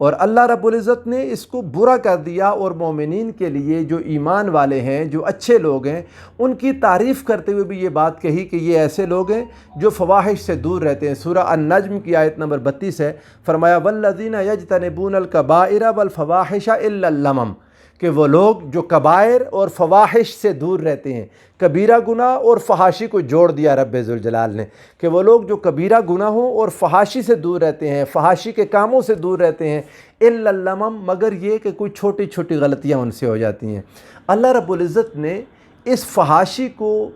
اور اللہ رب العزت نے اس کو برا کر دیا، اور مومنین کے لیے جو ایمان والے ہیں، جو اچھے لوگ ہیں، ان کی تعریف کرتے ہوئے بھی یہ بات کہی کہ یہ ایسے لوگ ہیں جو فواحش سے دور رہتے ہیں۔ سورہ النجم کی آیت نمبر 32 ہے، فرمایا والذین یجتنبون الکبائر والفواحش الا اللمم، کہ وہ لوگ جو کبائر اور فواحش سے دور رہتے ہیں۔ کبیرہ گناہ اور فحاشی کو جوڑ دیا رب ذوالجلال نے، کہ وہ لوگ جو کبیرہ گناہوں اور فحاشی سے دور رہتے ہیں، فحاشی کے کاموں سے دور رہتے ہیں، الا اللمم، مگر یہ کہ کوئی چھوٹی چھوٹی غلطیاں ان سے ہو جاتی ہیں۔ اللہ رب العزت نے اس فحاشی کو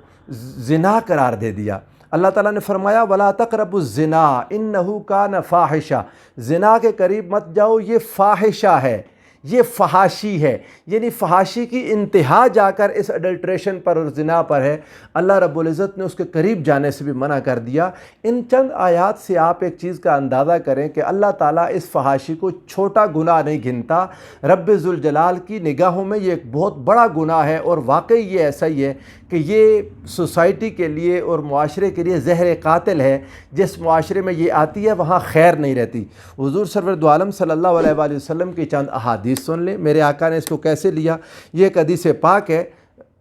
زنا قرار دے دیا۔ اللہ تعالیٰ نے فرمایا وَلَا تَقْرَبُوا الزِّنَا إِنَّهُ كَانَ فَاحِشًا، زنا کے قریب مت جاؤ، یہ فاحشہ ہے، یہ فحاشی ہے، یعنی فحاشی کی انتہا جا کر اس اڈلٹریشن پر اور زنا پر ہے۔ اللہ رب العزت نے اس کے قریب جانے سے بھی منع کر دیا۔ ان چند آیات سے آپ ایک چیز کا اندازہ کریں کہ اللہ تعالیٰ اس فحاشی کو چھوٹا گناہ نہیں گنتا، رب ذوالجلال کی نگاہوں میں یہ ایک بہت بڑا گناہ ہے، اور واقعی یہ ایسا ہی ہے کہ یہ سوسائٹی کے لیے اور معاشرے کے لیے زہر قاتل ہے۔ جس معاشرے میں یہ آتی ہے وہاں خیر نہیں رہتی۔ حضور سرور دو عالم صلی اللہ علیہ وآلہ وسلم کی چند احادیث سن لیں، میرے آقا نے اس کو کیسے لیا۔ یہ ایک حدیث پاک ہے،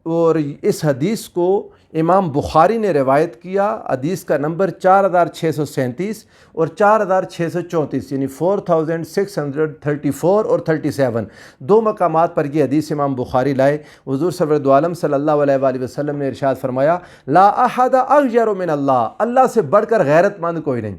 اور اس حدیث کو امام بخاری نے روایت کیا، حدیث کا نمبر 4637 اور 4634، یعنی 4634 اور 37، دو مقامات پر یہ حدیث امام بخاری لائے۔ حضور سرور دو عالم صلی اللہ علیہ وآلہ وسلم نے ارشاد فرمایا لا احد اغیر من اللہ، اللہ سے بڑھ کر غیرت مند کوئی نہیں،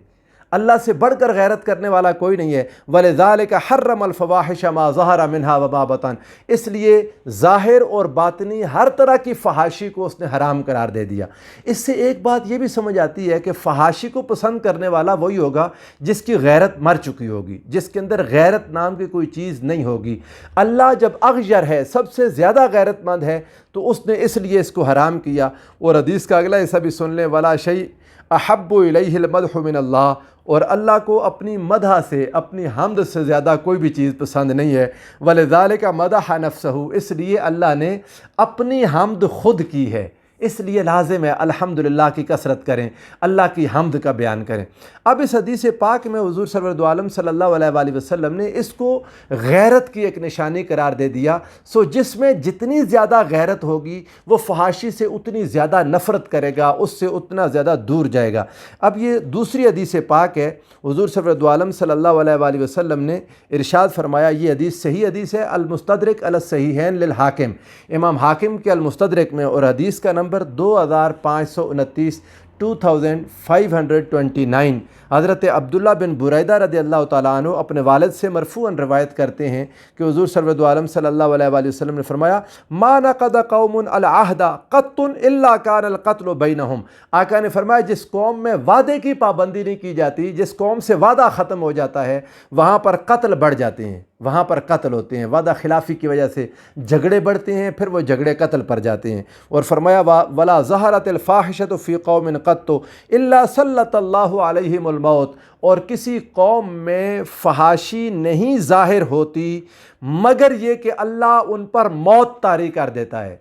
اللہ سے بڑھ کر غیرت کرنے والا کوئی نہیں ہے۔ وَلِذَلِكَ حَرَّمَ الْفَوَاحِشَ مَا ظَهَرَ مِنْهَا وَمَا بَطَنَ، اس لیے ظاہر اور باطنی ہر طرح کی فحاشی کو اس نے حرام قرار دے دیا۔ اس سے ایک بات یہ بھی سمجھ آتی ہے کہ فحاشی کو پسند کرنے والا وہی ہوگا جس کی غیرت مر چکی ہوگی، جس کے اندر غیرت نام کی کوئی چیز نہیں ہوگی۔ اللہ جب اغیر ہے، سب سے زیادہ غیرت مند ہے، تو اس نے اس لیے اس کو حرام کیا۔ اور حدیث کا اگلا حصہ بھی سن لیں، وَلَا شَيْءَ احب الیہ المدح من اللہ، اور اللہ کو اپنی مدح سے، اپنی حمد سے زیادہ کوئی بھی چیز پسند نہیں ہے۔ وَلِذَلِكَ مَدَحَ نَفْسَهُ، اس لیے اللہ نے اپنی حمد خود کی ہے، اس لیے لازم ہے الحمدللہ کی کثرت کریں، اللہ کی حمد کا بیان کریں۔ اب اس حدیث پاک میں حضور سرور دو عالم صلی اللہ علیہ وآلہ وسلم نے اس کو غیرت کی ایک نشانی قرار دے دیا۔ سو جس میں جتنی زیادہ غیرت ہوگی وہ فحاشی سے اتنی زیادہ نفرت کرے گا، اس سے اتنا زیادہ دور جائے گا۔ اب یہ دوسری حدیث پاک ہے، حضور سرور دو عالم صلی اللہ علیہ وآلہ وسلم نے ارشاد فرمایا، یہ حدیث صحیح حدیث ہے، المستدرک علی الصحیحین للحاکم، امام حاکم کے المستدرک میں، اور حدیث کا نمبر 2529، 2529۔ حضرت عبداللہ بن بریدہ رضی اللہ تعالیٰ عنہ اپنے والد سے مرفوعاً روایت کرتے ہیں کہ حضور صلی اللہ علیہ صلی اللہ علیہ وآلہ وسلم نے فرمایا ما نقض قوم العہد قط الا کان القتل بینہم، آقا نے فرمایا جس قوم میں وعدے کی پابندی نہیں کی جاتی، جس قوم سے وعدہ ختم ہو جاتا ہے، وہاں پر قتل بڑھ جاتے ہیں، وہاں پر قتل ہوتے ہیں، وعدہ خلافی کی وجہ سے جھگڑے بڑھتے ہیں، پھر وہ جھگڑے قتل پر جاتے ہیں۔ اور فرمایا ولا ظہرت الفاحشۃ فی قوم قط الا سلط اللہ علیہم الموت، اور کسی قوم میں فحاشی نہیں ظاہر ہوتی مگر یہ کہ اللہ ان پر موت طاری کر دیتا ہے۔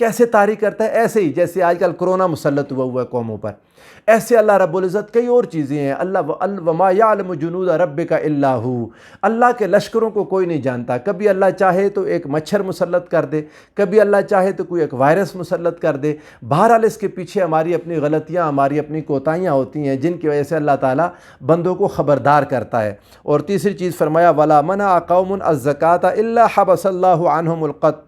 کیسے طاری کرتا ہے؟ ایسے ہی جیسے آج کل کرونا مسلط ہوا ہے قوموں پر، ایسے اللہ رب العزت کئی اور چیزیں ہیں۔ وما یعلم جنود ربک الا ہو، اللہ کے لشکروں کو کوئی نہیں جانتا۔ کبھی اللہ چاہے تو ایک مچھر مسلط کر دے، کبھی اللہ چاہے تو کوئی ایک وائرس مسلط کر دے۔ بہرحال اس کے پیچھے ہماری اپنی غلطیاں، ہماری اپنی کوتاہیاں ہوتی ہیں جن کی وجہ سے اللہ تعالیٰ بندوں کو خبردار کرتا ہے۔ اور تیسری چیز فرمایا ولا منع قوم الزکاۃ الا حبس اللہ عنہم القط،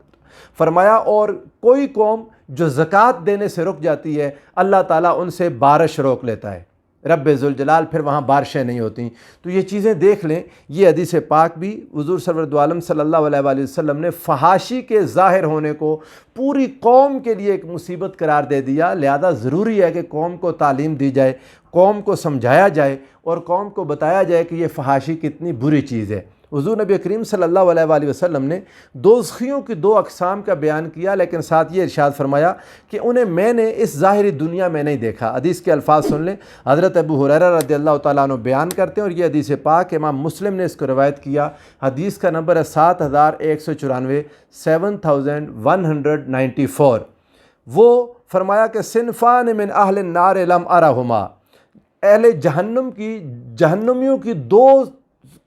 فرمایا اور کوئی قوم جو زکوٰۃ دینے سے رک جاتی ہے اللہ تعالیٰ ان سے بارش روک لیتا ہے، رب ذوالجلال پھر وہاں بارشیں نہیں ہوتیں۔ تو یہ چیزیں دیکھ لیں، یہ حدیث پاک بھی حضور سرور دو عالم صلی اللہ علیہ وآلہ وسلم نے فحاشی کے ظاہر ہونے کو پوری قوم کے لیے ایک مصیبت قرار دے دیا۔ لہذا ضروری ہے کہ قوم کو تعلیم دی جائے، قوم کو سمجھایا جائے اور قوم کو بتایا جائے کہ یہ فحاشی کتنی بری چیز ہے۔ حضور نبی کریم صلی اللہ علیہ وآلہ وسلم نے دوزخیوں کی دو اقسام کا بیان کیا، لیکن ساتھ یہ ارشاد فرمایا کہ انہیں میں نے اس ظاہری دنیا میں نہیں دیکھا۔ حدیث کے الفاظ سن لیں، حضرت ابو ہریرہ رضی اللہ تعالیٰ عنہ بیان کرتے ہیں، اور یہ حدیث پاک امام مسلم نے اس کو روایت کیا۔ حدیث کا نمبر ہے 7194، 7194۔ وہ فرمایا کہ صنفان من اہل النار لم ارہما، اہل جہنمیوں کی دو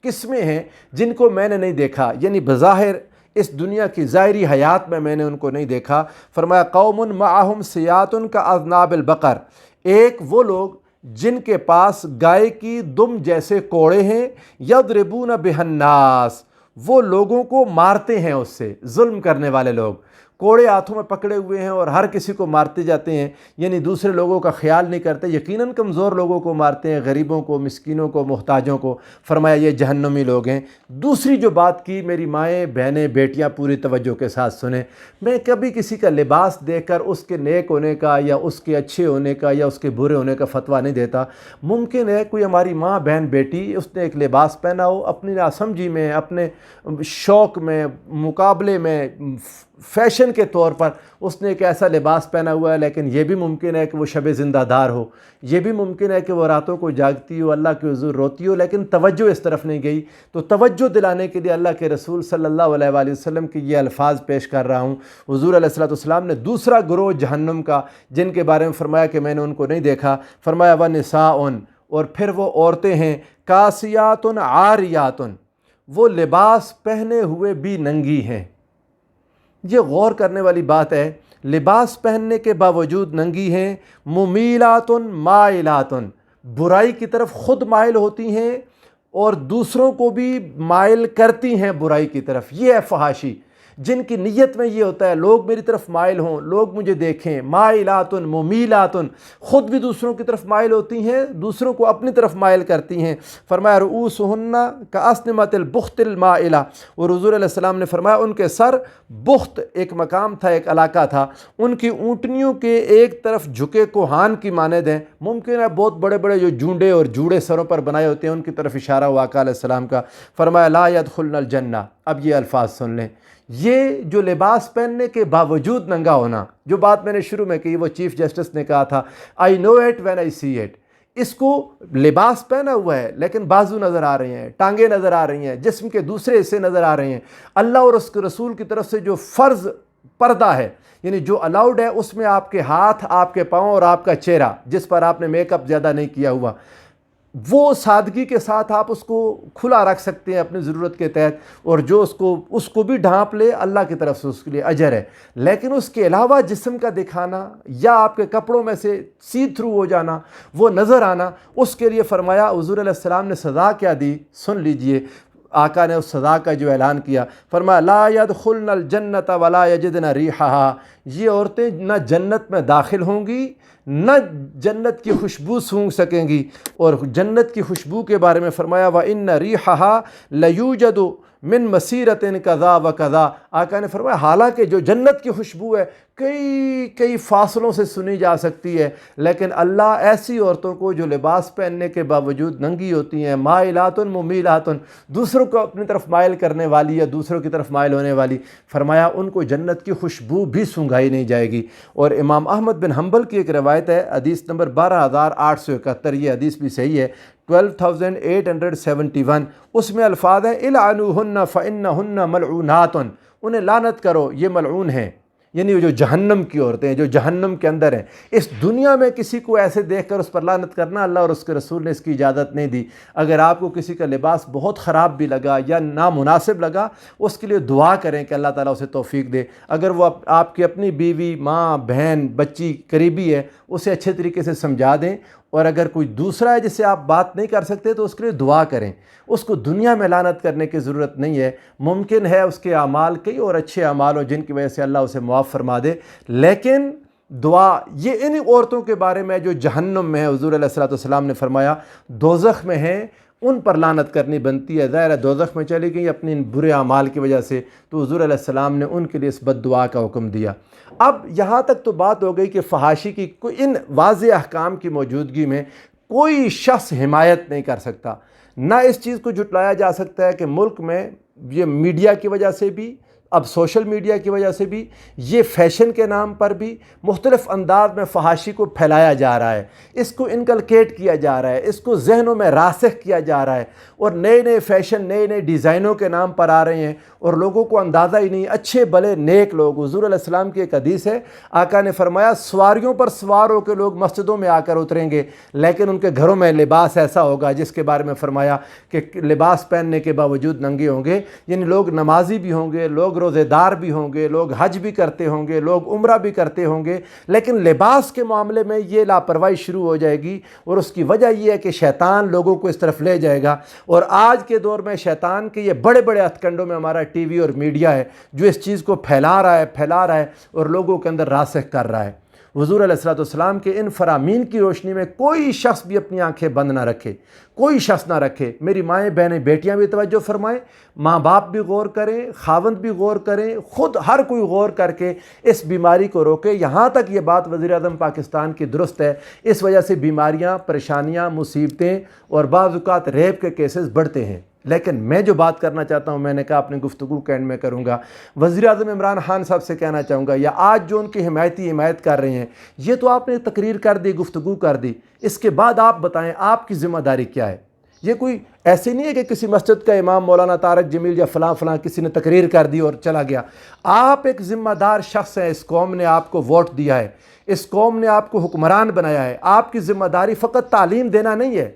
قسمیں ہیں جن کو میں نے نہیں دیکھا، یعنی بظاہر اس دنیا کی ظاہری حیات میں نے ان کو نہیں دیکھا۔ فرمایا قوم معہم سیات کا اذناب البقر، ایک وہ لوگ جن کے پاس گائے کی دم جیسے کوڑے ہیں، یضربون بہ الناس، وہ لوگوں کو مارتے ہیں اس سے، ظلم کرنے والے لوگ کوڑے ہاتھوں میں پکڑے ہوئے ہیں اور ہر کسی کو مارتے جاتے ہیں، یعنی دوسرے لوگوں کا خیال نہیں کرتے، یقیناً کمزور لوگوں کو مارتے ہیں، غریبوں کو، مسکینوں کو، محتاجوں کو۔ فرمایا یہ جہنمی لوگ ہیں۔ دوسری جو بات کی، میری مائیں، بہنیں، بیٹیاں پوری توجہ کے ساتھ سنیں، میں کبھی کسی کا لباس دیکھ کر اس کے نیک ہونے کا یا اس کے اچھے ہونے کا یا اس کے برے ہونے کا فتویٰ نہیں دیتا۔ ممکن ہے کوئی ہماری ماں، بہن، بیٹی، اس نے ایک لباس پہنا ہو، اپنی ناسمجھی میں، اپنے شوق میں، مقابلے میں، فیشن کے طور پر اس نے ایک ایسا لباس پہنا ہوا ہے، لیکن یہ بھی ممکن ہے کہ وہ شب زندہ دار ہو، یہ بھی ممکن ہے کہ وہ راتوں کو جاگتی ہو، اللہ کے حضور روتی ہو، لیکن توجہ اس طرف نہیں گئی۔ تو توجہ دلانے کے لیے اللہ کے رسول صلی اللہ علیہ وآلہ وسلم کے یہ الفاظ پیش کر رہا ہوں۔ حضور علیہ السلام نے دوسرا گروہ جہنم کا جن کے بارے میں فرمایا کہ میں نے ان کو نہیں دیکھا، فرمایا وَنِسَاءٌ، اور پھر وہ عورتیں ہیں، کاسیات عاریات، وہ لباس پہنے ہوئے بھی ننگی ہیں۔ یہ غور کرنے والی بات ہے، لباس پہننے کے باوجود ننگی ہیں، ممیلات مائلات، برائی کی طرف خود مائل ہوتی ہیں اور دوسروں کو بھی مائل کرتی ہیں برائی کی طرف۔ یہ ہے فحاشی، جن کی نیت میں یہ ہوتا ہے لوگ میری طرف مائل ہوں، لوگ مجھے دیکھیں، مائلات ممیلات، خود بھی دوسروں کی طرف مائل ہوتی ہیں، دوسروں کو اپنی طرف مائل کرتی ہیں۔ فرمایا رؤوسہن کاسنمۃ البخت المائلہ، اور حضور علیہ السلام نے فرمایا ان کے سر، بخت ایک مقام تھا، ایک علاقہ تھا، ان کی اونٹنیوں کے ایک طرف جھکے کوہان کی مانند ہیں۔ ممکن ہے بہت بڑے بڑے جو جونڈے اور جوڑے سروں پر بنائے ہوتے ہیں ان کی طرف اشارہ ہوا آقا علیہ السلام کا۔ فرمایا لا يدخلن الجنہ، اب یہ الفاظ سن لیں، یہ جو لباس پہننے کے باوجود ننگا ہونا، جو بات میں نے شروع میں کی، وہ چیف جسٹس نے کہا تھا I know it when I see it، اس کو لباس پہنا ہوا ہے لیکن بازو نظر آ رہے ہیں، ٹانگیں نظر آ رہی ہیں، جسم کے دوسرے حصے نظر آ رہے ہیں۔ اللہ اور اس کے رسول کی طرف سے جو فرض پردہ ہے، یعنی جو الاؤڈ ہے، اس میں آپ کے ہاتھ، آپ کے پاؤں اور آپ کا چہرہ جس پر آپ نے میک اپ زیادہ نہیں کیا ہوا، وہ سادگی کے ساتھ آپ اس کو کھلا رکھ سکتے ہیں اپنی ضرورت کے تحت، اور جو اس کو بھی ڈھانپ لے اللہ کی طرف سے اس کے لیے اجر ہے۔ لیکن اس کے علاوہ جسم کا دکھانا یا آپ کے کپڑوں میں سے سی تھرو ہو جانا، وہ نظر آنا، اس کے لیے فرمایا حضور علیہ السلام نے سزا کیا دی، سن لیجئے۔ آقا نے اس سزا کا جو اعلان کیا، فرمایا لا يدخلن الجنت ولا یجدن ریحہا، یہ عورتیں نہ جنت میں داخل ہوں گی، نہ جنت کی خوشبو سونگھ سکیں گی۔ اور جنت کی خوشبو کے بارے میں فرمایا وَإِنَّ رِيحَهَا لَيُوجَدُ مِن مَسِيرَةٍ كَذَا وَكَذَا، آقا نے فرمایا حالانکہ جو جنت کی خوشبو ہے کئی فاصلوں سے سنی جا سکتی ہے، لیکن اللہ ایسی عورتوں کو جو لباس پہننے کے باوجود ننگی ہوتی ہیں، مائلات ممیلات، دوسروں کو اپنی طرف مائل کرنے والی یا دوسروں کی طرف مائل ہونے والی، فرمایا ان کو جنت کی خوشبو بھی سونگھائی نہیں جائے گی۔ اور امام احمد بن حنبل کی ایک روایت ہے، حدیث نمبر 12871، یہ حدیث بھی صحیح ہے، 12871، اس میں الفاظ ہیں العنوہن فإنہن ملعونات، انہیں لعنت کرو، یہ ملعون ہیں، یعنی جو جہنم کی عورتیں ہیں، جو جہنم کے اندر ہیں۔ اس دنیا میں کسی کو ایسے دیکھ کر اس پر لعنت کرنا، اللہ اور اس کے رسول نے اس کی اجازت نہیں دی۔ اگر آپ کو کسی کا لباس بہت خراب بھی لگا یا نامناسب لگا، اس کے لیے دعا کریں کہ اللہ تعالیٰ اسے توفیق دے۔ اگر وہ آپ کی اپنی بیوی، ماں، بہن، بچی، قریبی ہے، اسے اچھے طریقے سے سمجھا دیں، اور اگر کوئی دوسرا ہے جس سے آپ بات نہیں کر سکتے تو اس کے لیے دعا کریں۔ اس کو دنیا میں لعنت کرنے کی ضرورت نہیں ہے، ممکن ہے اس کے اعمال کئی اور اچھے اعمال ہوں جن کی وجہ سے اللہ اسے معاف فرما دے، لیکن دعا یہ ان عورتوں کے بارے میں جو جہنم میں ہے، حضور علیہ السلام نے فرمایا دوزخ میں ہیں، ان پر لعنت کرنی بنتی ہے۔ ظاہر ہے دوزخ میں چلی گئی اپنے ان برے اعمال کی وجہ سے، تو حضور علیہ السلام نے ان کے لیے اس بد دعا کا حکم دیا۔ اب یہاں تک تو بات ہو گئی کہ فحاشی کی ان واضح احکام کی موجودگی میں کوئی شخص حمایت نہیں کر سکتا، نہ اس چیز کو جھٹلایا جا سکتا ہے کہ ملک میں یہ میڈیا کی وجہ سے بھی، اب سوشل میڈیا کی وجہ سے بھی یہ فیشن کے نام پر بھی مختلف انداز میں فحاشی کو پھیلایا جا رہا ہے، اس کو انکلکیٹ کیا جا رہا ہے، اس کو ذہنوں میں راسخ کیا جا رہا ہے، اور نئے نئے فیشن نئے نئے ڈیزائنوں کے نام پر آ رہے ہیں، اور لوگوں کو اندازہ ہی نہیں، اچھے بھلے نیک لوگ، حضور علیہ السلام کی ایک حدیث ہے، آقا نے فرمایا سواریوں پر سوار ہو کے لوگ مسجدوں میں آ کر اتریں گے، لیکن ان کے گھروں میں لباس ایسا ہوگا جس کے بارے میں فرمایا کہ لباس پہننے کے باوجود ننگے ہوں گے، یعنی لوگ نمازی بھی ہوں گے، لوگ روزے دار بھی ہوں گے، لوگ حج بھی کرتے ہوں گے، لوگ عمرہ بھی کرتے ہوں گے، لیکن لباس کے معاملے میں یہ لاپرواہی شروع ہو جائے گی، اور اس کی وجہ یہ ہے کہ شیطان لوگوں کو اس طرف لے جائے گا، اور آج کے دور میں شیطان کے یہ بڑے بڑے ہتھ کنڈوں میں ہمارا ٹی وی اور میڈیا ہے جو اس چیز کو پھیلا رہا ہے اور لوگوں کے اندر راسخ کر رہا ہے۔ حضور علیہ السلام کے ان فرامین کی روشنی میں کوئی شخص بھی اپنی آنکھیں بند نہ رکھے، کوئی شخص نہ رکھے، میری مائیں بہنیں بیٹیاں بھی توجہ فرمائیں، ماں باپ بھی غور کریں، خاوند بھی غور کریں، خود ہر کوئی غور کر کے اس بیماری کو روکے۔ یہاں تک یہ بات وزیر اعظم پاکستان کی درست ہے، اس وجہ سے بیماریاں، پریشانیاں، مصیبتیں اور بعض اوقات ریپ کے کیسز بڑھتے ہیں۔ لیکن میں جو بات کرنا چاہتا ہوں، میں نے کہا اپنی گفتگو کے اینڈ میں کروں گا، وزیر اعظم عمران خان صاحب سے کہنا چاہوں گا، یا آج جو ان کی حمایت کر رہے ہیں، یہ تو آپ نے تقریر کر دی، گفتگو کر دی، اس کے بعد آپ بتائیں آپ کی ذمہ داری کیا ہے؟ یہ کوئی ایسے نہیں ہے کہ کسی مسجد کا امام مولانا طارق جمیل یا فلاں کسی نے تقریر کر دی اور چلا گیا۔ آپ ایک ذمہ دار شخص ہیں، اس قوم نے آپ کو ووٹ دیا ہے، اس قوم نے آپ کو حکمران بنایا ہے، آپ کی ذمہ داری فقط تعلیم دینا نہیں ہے،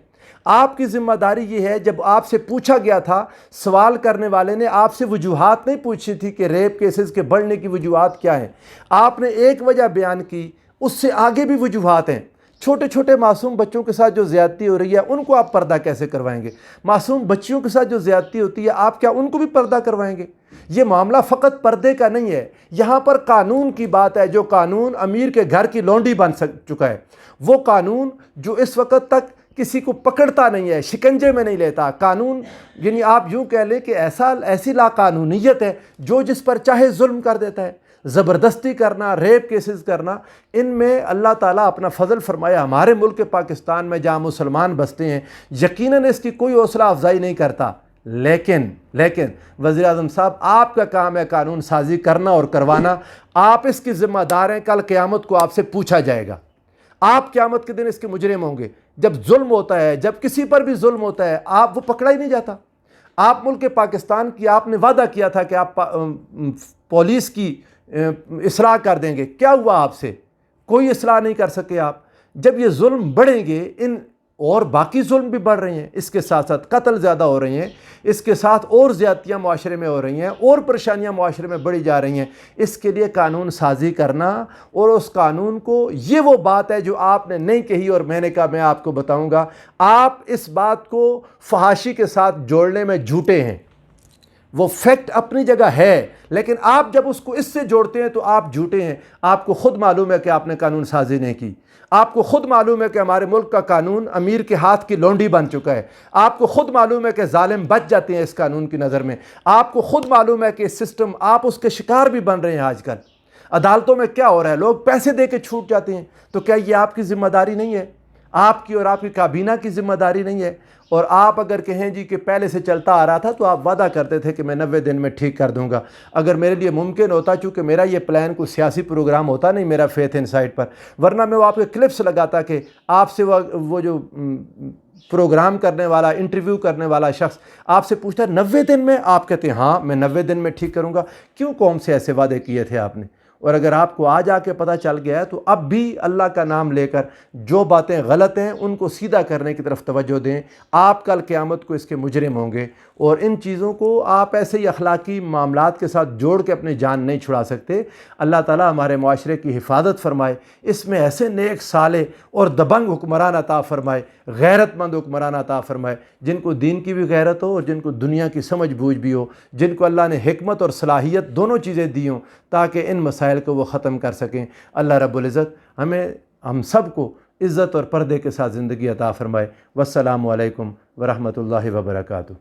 آپ کی ذمہ داری یہ ہے، جب آپ سے پوچھا گیا تھا، سوال کرنے والے نے آپ سے وجوہات نہیں پوچھی تھی کہ ریپ کیسز کے بڑھنے کی وجوہات کیا ہیں، آپ نے ایک وجہ بیان کی، اس سے آگے بھی وجوہات ہیں۔ چھوٹے چھوٹے معصوم بچوں کے ساتھ جو زیادتی ہو رہی ہے ان کو آپ پردہ کیسے کروائیں گے؟ معصوم بچیوں کے ساتھ جو زیادتی ہوتی ہے آپ کیا ان کو بھی پردہ کروائیں گے؟ یہ معاملہ فقط پردے کا نہیں ہے، یہاں پر قانون کی بات ہے، جو قانون امیر کے گھر کی لونڈی بن چکا ہے، وہ قانون جو اس وقت تک کسی کو پکڑتا نہیں ہے، شکنجے میں نہیں لیتا، قانون یعنی آپ یوں کہہ لیں کہ ایسی لاقانونیت ہے جو جس پر چاہے ظلم کر دیتا ہے، زبردستی کرنا، ریپ کیسز کرنا، ان میں اللہ تعالیٰ اپنا فضل فرمایا۔ ہمارے ملک پاکستان میں جہاں مسلمان بستے ہیں یقیناً اس کی کوئی حوصلہ افزائی نہیں کرتا، لیکن وزیر اعظم صاحب آپ کا کام ہے قانون سازی کرنا اور کروانا، آپ اس کی ذمہ دار ہیں، کل قیامت کو آپ سے پوچھا جائے گا، آپ قیامت کے دن اس کے مجرم ہوں گے۔ جب ظلم ہوتا ہے، جب کسی پر بھی ظلم ہوتا ہے، وہ پکڑا ہی نہیں جاتا۔ آپ ملک پاکستان کی آپ نے وعدہ کیا تھا کہ آپ پولیس کی اصلاح کر دیں گے، کیا ہوا آپ سے؟ کوئی اصلاح نہیں کر سکے آپ۔ جب یہ ظلم بڑھیں گے، اور باقی ظلم بھی بڑھ رہے ہیں، اس کے ساتھ ساتھ قتل زیادہ ہو رہے ہیں، اس کے ساتھ اور زیادتیاں معاشرے میں ہو رہی ہیں، اور پریشانیاں معاشرے میں بڑھی جا رہی ہیں، اس کے لیے قانون سازی کرنا، اور اس قانون کو، یہ وہ بات ہے جو آپ نے نہیں کہی اور میں نے کہا میں آپ کو بتاؤں گا، آپ اس بات کو فحاشی کے ساتھ جوڑنے میں جھوٹے ہیں۔ وہ فیکٹ اپنی جگہ ہے، لیکن آپ جب اس کو اس سے جوڑتے ہیں تو آپ جھوٹے ہیں۔ آپ کو خود معلوم ہے کہ آپ نے قانون سازی نہیں کی، آپ کو خود معلوم ہے کہ ہمارے ملک کا قانون امیر کے ہاتھ کی لونڈی بن چکا ہے، آپ کو خود معلوم ہے کہ ظالم بچ جاتے ہیں اس قانون کی نظر میں، آپ کو خود معلوم ہے کہ سسٹم، آپ اس کے شکار بھی بن رہے ہیں۔ آج کل عدالتوں میں کیا ہو رہا ہے، لوگ پیسے دے کے چھوٹ جاتے ہیں، تو کیا یہ آپ کی ذمہ داری نہیں ہے؟ آپ کی اور آپ کی کابینہ کی ذمہ داری نہیں ہے؟ اور آپ اگر کہیں جی کہ پہلے سے چلتا آ رہا تھا تو آپ وعدہ کرتے تھے کہ میں 90 دن میں ٹھیک کر دوں گا۔ اگر میرے لیے ممکن ہوتا، چونکہ میرا یہ پلان کوئی سیاسی پروگرام ہوتا نہیں میرا فیتھ انسائٹ پر، ورنہ میں وہ آپ کے کلپس لگاتا کہ آپ سے وہ جو پروگرام کرنے والا، انٹرویو کرنے والا شخص آپ سے پوچھتا ہے 90 دن میں، آپ کہتے ہیں ہاں میں 90 دن میں ٹھیک کروں گا۔ کیوں قوم سے ایسے وعدے کیے تھے آپ نے؟ اور اگر آپ کو آج آ کے پتہ چل گیا ہے تو اب بھی اللہ کا نام لے کر جو باتیں غلط ہیں ان کو سیدھا کرنے کی طرف توجہ دیں۔ آپ کل قیامت کو اس کے مجرم ہوں گے، اور ان چیزوں کو آپ ایسے ہی اخلاقی معاملات کے ساتھ جوڑ کے اپنی جان نہیں چھڑا سکتے۔ اللہ تعالیٰ ہمارے معاشرے کی حفاظت فرمائے، اس میں ایسے نیک صالح اور دبنگ حکمران عطا فرمائے، غیرت مند حکمران عطا فرمائے، جن کو دین کی بھی غیرت ہو اور جن کو دنیا کی سمجھ بوجھ بھی ہو، جن کو اللہ نے حکمت اور صلاحیت دونوں چیزیں دی ہوں تاکہ ان مسائل کو وہ ختم کر سکیں۔ اللہ رب العزت ہم سب کو عزت اور پردے کے ساتھ زندگی عطا فرمائے۔ والسلام علیکم ورحمۃ اللہ وبرکاتہ۔